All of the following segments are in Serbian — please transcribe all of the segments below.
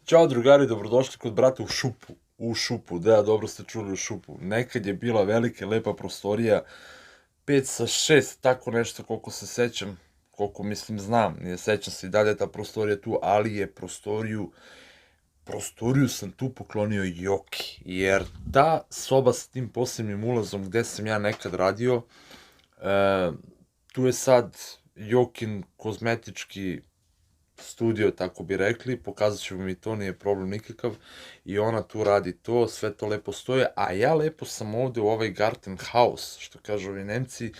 Ćao drugari, dobrodošli kod brata u šupu. U šupu, da, dobro ste čuli, u šupu. Nekad je bila velika, lepa prostorija, 5 sa 6, tako nešto, koliko se sećam, koliko mislim znam, ne sećam se i dalje ta prostorija tu, ali je prostoriju sam tu poklonio Joki, jer ta soba sa tim posebnim ulazom gde sam ja nekad radio, tu je sad Jokin kozmetički studio, tako bi rekli, pokazat ću vam i to, nije problem nikakav, i ona tu radi to, sve to lepo stoje, a ja lepo sam ovde u ovaj Garten House, što kažu ovi Nemci,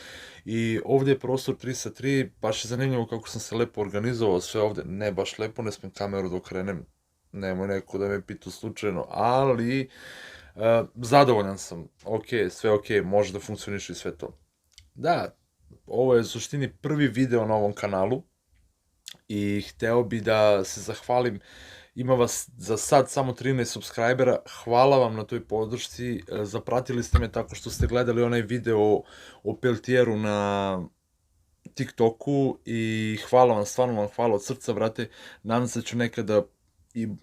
i ovde je prostor 3 sa 3, baš je zanimljivo kako sam se lepo organizovao sve ovde, ne baš lepo, ne smem kameru da okrenem, nemoj neko da me pitu slučajno, ali zadovoljan sam, sve ok, može da funkcioniše i sve to. Da, ovo je u suštini prvi video na ovom kanalu, i hteo bi da se zahvalim, ima vas za sad samo 13 subscribera, hvala vam na toj podršci, zapratili ste me tako što ste gledali onaj video o Peltieru na TikToku i hvala vam, stvarno vam hvala od srca, brate, nadam se da ću nekada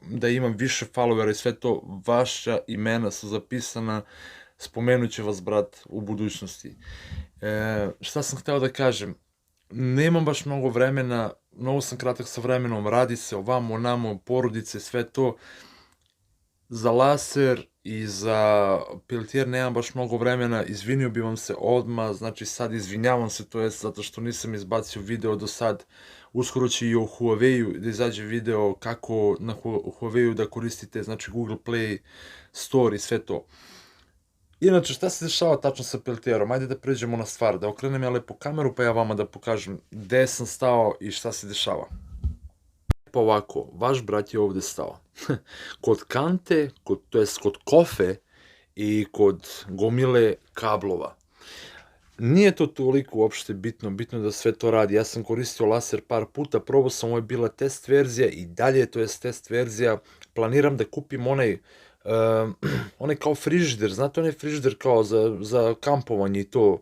da imam više followera i sve to, vaša imena su zapisana, spomenut će vas, brat, u budućnosti. Šta sam hteo da kažem? Nemam baš mnogo vremena, mnogo sam kratak sa vremenom, radi se ovamo, onamo, porodice, sve to. Za laser i za Peltier nemam baš mnogo vremena, izvinio bi vam se odmah, znači sad izvinjavam se, to je zato što nisam izbacio video do sad. Uskoro će i o Huawei-u da izađe video kako na Huawei-u da koristite, znači Google Play Store i sve to. Inače, šta se dešava tačno sa Peltierom? Ajde da pređemo na stvar, da okrenem ja lepo kameru, pa ja vama da pokažem gde sam stao i šta se dešava. Pa ovako, vaš brat je ovde stao. Kod kante, to jest kod kofe i kod gomile kablova. Nije to toliko uopšte bitno, bitno da sve to radi. Ja sam koristio laser par puta, probao sam, ovo je bila test verzija i dalje to je test verzija. Planiram da kupim onaj kao frižider, znate onaj frižider kao za kampovanje i to.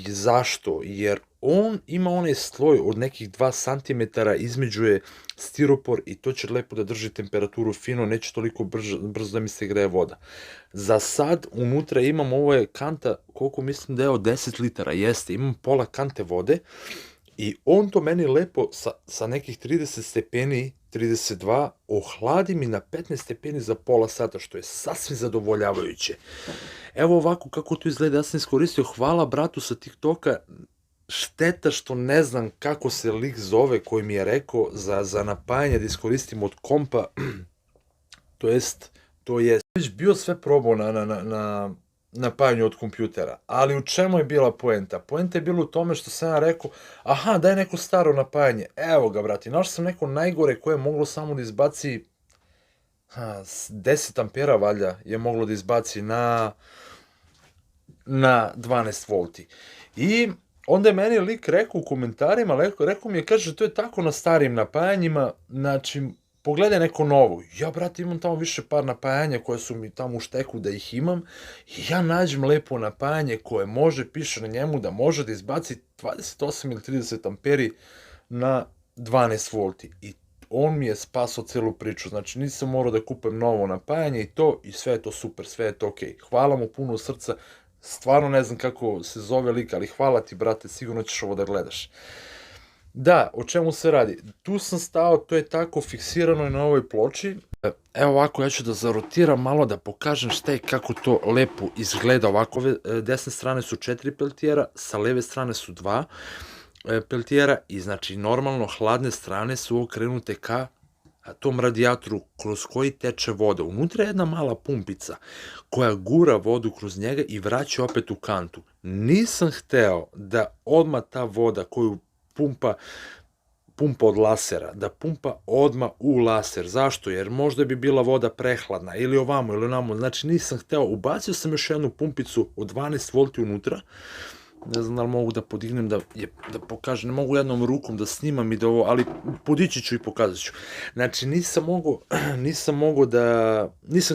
Zašto? Jer on ima onaj sloj od nekih 2 cm, između je stiropor i to će lepo da drži temperaturu fino, neće toliko brzo da mi se greje voda. Za sad unutra imam, ovo je kanta, koliko mislim da je od 10 litara, jeste, imam pola kante vode i on to meni lepo sa nekih 30 stepeni, 32, ohladi mi na 15 stepeni za pola sata, što je sasvim zadovoljavajuće. Evo ovako kako to izgleda, ja sam iskoristio, hvala bratu sa TikToka, šteta što ne znam kako se lik zove koji mi je rekao za napajanje da iskoristim od kompa, to je već bio sve probao na napajanju od kompjutera, ali u čemu je bila poenta? Poenta je bila u tome što sam ja rekao, aha, daj neko staro napajanje, evo ga, brati, našao sam neko najgore koje je moglo samo da izbaci 10 ampera, valjda, je moglo da izbaci na 12 volti. I onda je meni lik rekao u komentarima, rekao mi je, kaže, to je tako na starim napajanjima, znači, pogledaj neko novo. Ja, brate, imam tamo više par napajanja koje su mi tamo u šteku da ih imam i ja nađem lepo napajanje koje može, piše na njemu da može da izbaci 28 ili 30 amperi na 12 volti. I on mi je spasao celu priču, znači nisam morao da kupem novo napajanje i to, i sve je to super, sve je to okej. Hvala mu puno od srca, stvarno ne znam kako se zove lik, ali hvala ti, brate, sigurno ćeš ovo da gledaš. Da, o čemu se radi? Tu sam stao, to je tako fiksirano na ovoj ploči. Evo ovako, ja ću da zarotiram malo da pokažem šta je, kako to lepo izgleda ovako. Ove desne strane su 4 Peltiera, sa leve strane su 2 Peltiera i znači normalno hladne strane su okrenute ka tom radijatoru kroz koji teče voda. Unutra je jedna mala pumpica koja gura vodu kroz njega i vraća opet u kantu. Nisam hteo da odmah ta voda koju pumpa od lasera, da pumpa odmah u laser. Zašto? Jer možda bi bila voda prehladna, ili ovamo, ili onamo. Znači nisam hteo, ubacio sam još jednu pumpicu od 12 volti unutra, ne znam da li mogu da podignem, da pokažem, ne mogu jednom rukom da snimam i da ovo, ali podići ću i pokazat ću. Znači nisam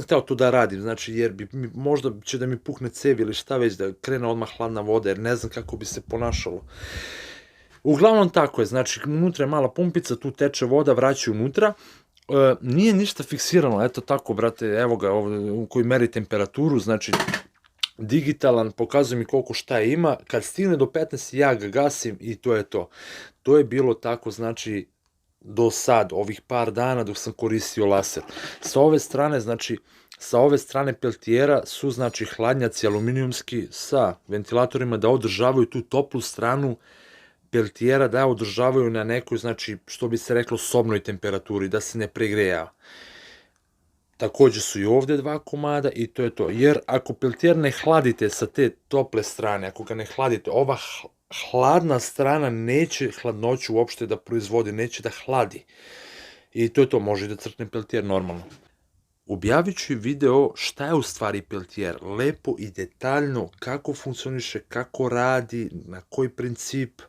hteo to da radim, znači jer bi možda će da mi pukne cev ili šta već, da krene odmah hladna voda, jer ne znam kako bi se ponašalo. Uglavnom tako je, znači unutra je mala pumpica, tu teče voda, vraća unutra, Nije ništa fiksirano, eto tako, brate, evo ga ovde koji meri temperaturu, znači digitalan, pokazuje mi koliko šta ima, kad stigne do 15 ja ga gasim i to je to. To je bilo tako, znači, do sad, ovih par dana dok sam koristio laser. Sa ove strane, znači, sa ove strane peltijera su, znači, hladnjaci aluminijumski sa ventilatorima da održavaju tu toplu stranu peltijera, da održavaju na nekoj, znači, što bi se reklo, sobnoj temperaturi, da se ne pregreja. Takođe su i ovde 2 komada i to je to. Jer ako peltijer ne hladite sa te tople strane, ako ga ne hladite, ova hladna strana neće hladnoću uopšte da proizvodi, neće da hladi. I to je to, može da crkne peltijer normalno. Objavit ću i video šta je u stvari peltijer, lepo i detaljno, kako funkcioniše, kako radi, na koji princip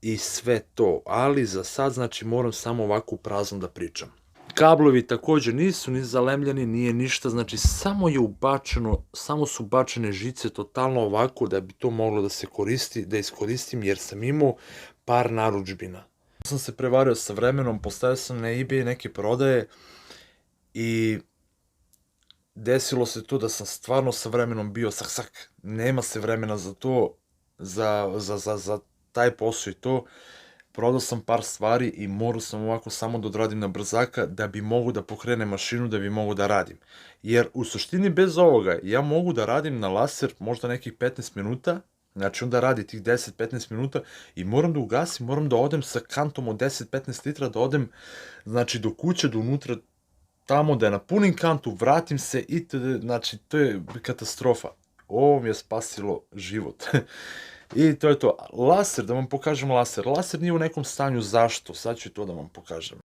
i sve to. Ali za sad, znači, moram samo ovako u prazno da pričam. Kablovi takođe nisu ni zalemljeni, nije ništa, znači samo je ubačeno, samo su bačene žice totalno ovako da bi to moglo da se koristi, da iskoristim jer sam imao par narudžbina. Sam se prevario sa vremenom, postavio sam na eBay neke prodaje i desilo se to da sam stvarno sa vremenom bio sak, nema se vremena za to, za taj posao i to. Prodao sam par stvari i morao sam ovako samo da odradim na brzaka da bi mogu da pokrenem mašinu, da bi mogu da radim. Jer u suštini bez ovoga ja mogu da radim na laser možda nekih 15 minuta, znači onda radi tih 10-15 minuta i moram da ugasim, moram da odem sa kantom od 10-15 litra, da odem znači do kuće, do unutra, tamo da napunim kantu, vratim se i znači to je katastrofa. Ovo mi je spasilo život. I to je to. Laser, da vam pokažem laser. Laser nije u nekom stanju, zašto? Sad ću to da vam pokažem.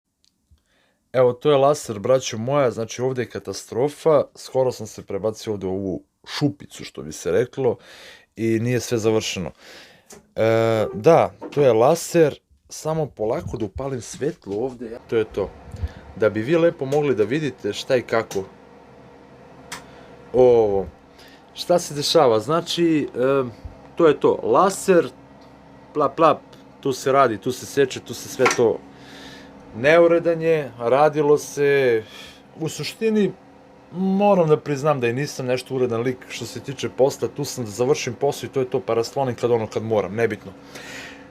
Evo, to je laser, braćo moja, znači ovde je katastrofa. Skoro sam se prebacio ovde u ovu šupicu, što bi se reklo, i nije sve završeno. Da, to je laser, samo polako da upalim svetlo ovde. To je to. Da bi vi lepo mogli da vidite šta i kako. Ovo. Šta se dešava? Znači, to je to, laser, plap, tu se radi, tu se seče, tu se sve to neuredan je, radilo se, u suštini moram da priznam da i nisam nešto uredan lik što se tiče posla, tu sam da završim posao i to je to, pa raslonim kad moram, nebitno.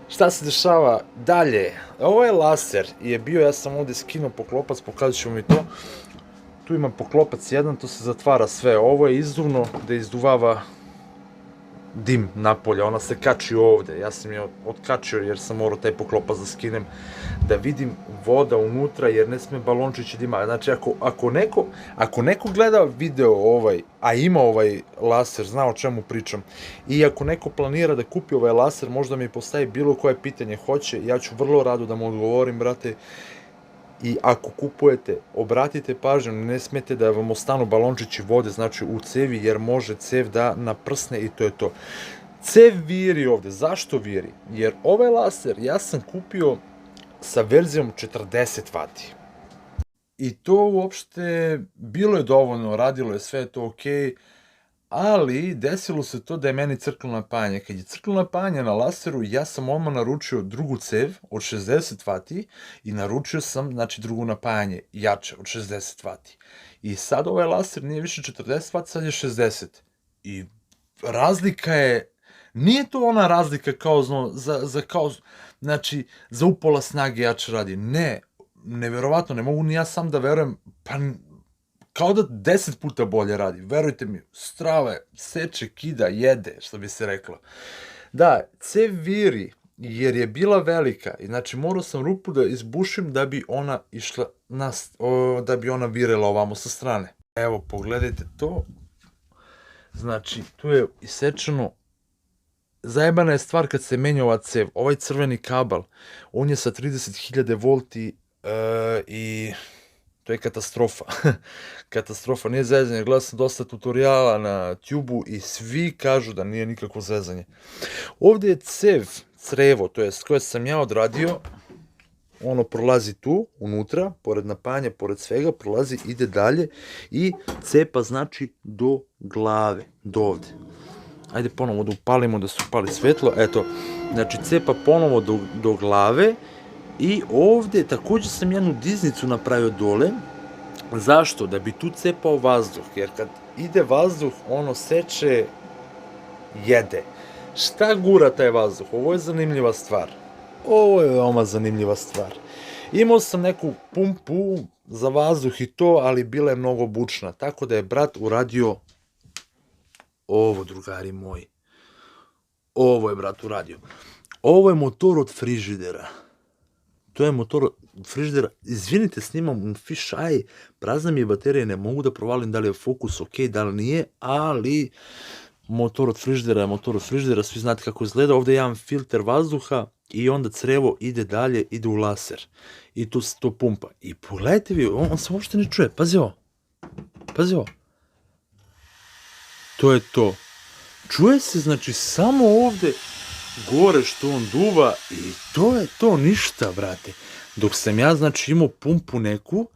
Šta se dešava dalje? Ovo je laser, je bio, ja sam ovde skinuo poklopac, pokazat ću mi to, tu ima poklopac jedan, to se zatvara sve, ovo je izduvno da izduvava dim napolja, ona se kači ovde, ja sam je otkačio jer sam morao taj poklopac da skinem, da vidim voda unutra jer ne sme balončići dima, znači ako neko gleda video ovaj, a ima ovaj laser, zna o čemu pričam, i ako neko planira da kupi ovaj laser, možda mi postavi bilo koje pitanje hoće, ja ću vrlo rado da mu odgovorim, brate. I ako kupujete, obratite pažnju, ne smete da vam ostanu balončići vode, znači u cevi, jer može cev da naprsne i to je to. Cev viri ovde, zašto viri? Jer ovaj laser ja sam kupio sa verzijom 40 vati. I to uopšte bilo je dovoljno, radilo je sve to okej, ali desilo se to da je meni crklo napajanje. Kad je crklo napajanje na laseru, ja sam odmah naručio drugu cev od 60 vati i naručio sam, znači, drugo napajanje, jače, od 60 vati. I sad ovaj laser nije više 40 vati, sad je 60. I razlika je, nije to ona razlika kao, znači, za upola snage jače radi. Ne, neverovatno, ne mogu ni ja sam da verujem, pa kao da 10 puta bolje radi, verujte mi, strava seče, kida, jede, što bi se reklo. Da, cev viri, jer je bila velika, i znači morao sam rupu da izbušim da bi ona išla, da bi ona virela ovamo sa strane. Evo, pogledajte to, znači tu je isečeno, zajebana je stvar kad se menja ova cev, ovaj crveni kabel, on je sa 30.000 volti i to je katastrofa. Katastrofa, nije zezanje. Gledao sam dosta tutoriala na YouTube-u i svi kažu da nije nikakvo zezanje. Ovde je cev, crevo, to je koje sam ja odradio, ono prolazi tu, unutra, pored napajanja, pored svega, prolazi, ide dalje i cepa znači do glave, do ovde. Ajde ponovo da upalimo, da se upali svetlo, eto, znači cepa ponovo do glave I ovde takođe sam jednu diznicu napravio dole. Zašto? Da bi tu cepao vazduh, jer kad ide vazduh, ono seče, jede. Šta gura taj vazduh? Ovo je zanimljiva stvar. Ovo je veoma zanimljiva stvar. Imao sam neku pumpu za vazduh i to, ali bila je mnogo bučna, tako da je brat uradio ovo, drugari moji. Ovo je brat uradio. Ovo je motor od frižidera. To je motor od frižidera. Izvinite, snimam fish eye, prazna mi je baterija, ne mogu da provalim da li je fokus ok, da li nije, ali motor od frižidera, svi znate kako izgleda. Ovde je jedan filter vazduha i onda crevo ide dalje, ide u laser. I tu se to pumpa. I pogledajte vi, on se uopšte ne čuje. Pazi ovo. Pazi ovo. To je to. Čuje se, znači, samo ovde gore što on duva i to je to, ništa, brate. Dok sam ja, znači, imao pumpu neku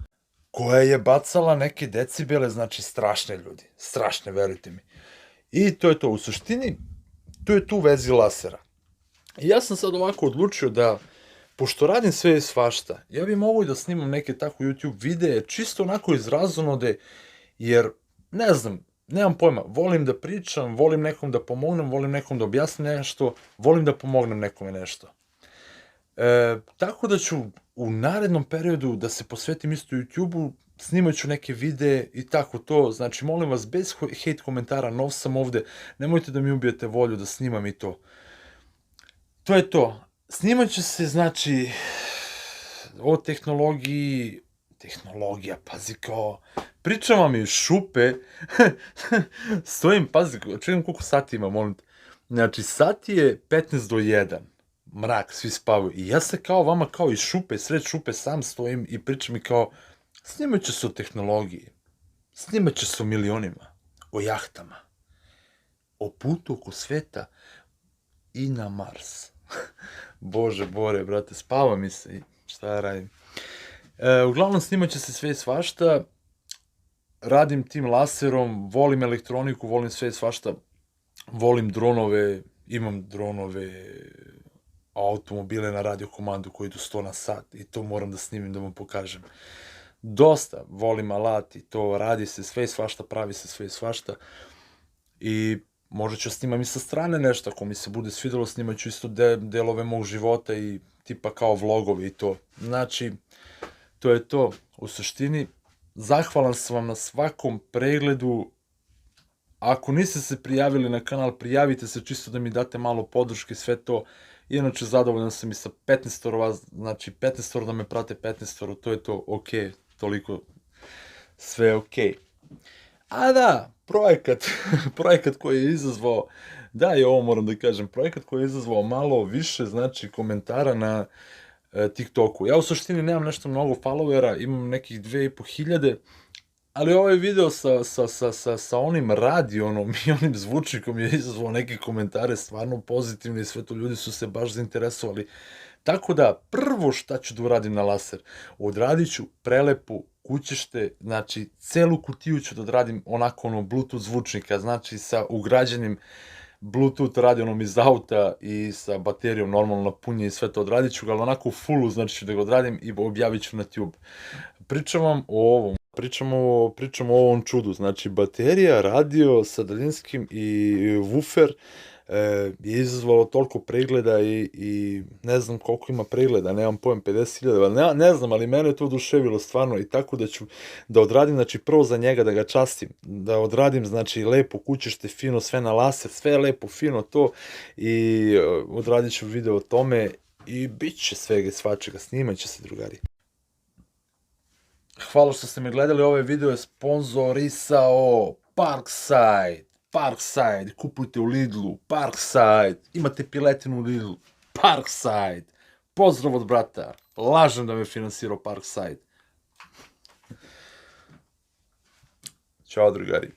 koja je bacala neke decibele, znači, strašne ljudi. Strašne, verujte mi. I to je to. U suštini, to je tu vezi lasera. I ja sam sad ovako odlučio da, pošto radim sve i svašta, ja bi mogao i da snimam neke tako YouTube videe, čisto onako iz razonode, jer, ne znam, nemam pojma, volim da pričam, volim nekom da pomognem, volim nekom da objasnim nešto, volim da pomognem nekome nešto. Tako da ću u narednom periodu da se posvetim isto YouTube-u, snimat ću neke videe i tako to, znači molim vas, bez hejt komentara, nov sam ovde, nemojte da mi ubijete volju da snimam i to. To je to. Snimat će se, znači, o tehnologiji, tehnologija, pazi kao, pričam vam iz šupe, stojim, pazi, čujem koliko sati ima, molim te. Znači, sat je 15 do 1, mrak, svi spavaju. I ja se kao vama, kao iz šupe, sred šupe, sam stojim i pričam i kao, snimat će se o tehnologiji, snimat će se o milionima, o jahtama, o putu oko sveta i na Mars. Bože, Bore, brate, spava mi se i šta ja radim. Uglavnom, snimat će se sve i svašta, radim tim laserom, volim elektroniku, volim sve i svašta, volim dronove, imam dronove, automobile na radio komandu koji idu 100 na sat i to moram da snimim da vam pokažem. Dosta volim alat i to, radi se sve i svašta, pravi se sve i svašta i možda ću snimam i sa strane nešto, ako mi se bude svidelo, snimat ću isto delove mog života i tipa kao vlogovi i to. Znači, to je to. U suštini, zahvalan sam vam na svakom pregledu. Ako niste se prijavili na kanal, prijavite se čisto da mi date malo podrške, sve to. Inače, zadovoljan sam i sa 15 vas, znači 15 da me prate 15, to je to, ok, toliko, sve ok. A da, projekat koji je izazvao, da i ovo moram da kažem, projekat koji je izazvao malo više, znači, komentara na TikToku. Ja u suštini nemam nešto mnogo followera, imam nekih 2500, ali ovaj video sa onim radionom i onim zvučnikom je izazvao neke komentare stvarno pozitivne i sve to, ljudi su se baš zainteresovali. Tako da, prvo šta ću da uradim na laser, odradit ću prelepu kućište, znači celu kutiju ću da odradim onako ono Bluetooth zvučnika, znači sa ugrađenim Bluetooth radionom iz auta i sa baterijom normalno na punje i sve to odradit ću ga, ali onako u fullu, znači ću da ga odradim i objavit ću na Tube. Pričam vam o ovom. Pričamo o ovom čudu, znači baterija, radio sa daljinskim i woofer je izazvalo toliko pregleda i ne znam koliko ima pregleda, nemam pojem, 50.000, ne znam, ali mene je to oduševilo stvarno i tako da ću da odradim, znači prvo za njega da ga častim, da odradim, znači lepo kućište, fino, sve na laser, sve lepo, fino to i odradit ću video o tome i bit će svega i svačega, snimat će se, drugari. Hvala što ste me gledali, ovaj video je sponzorisao Parkside, kupujte u Lidlu, Parkside, imate piletinu u Lidlu, Parkside, pozdrav od brata, lažem da me finansirao Parkside. Ćao, drugari.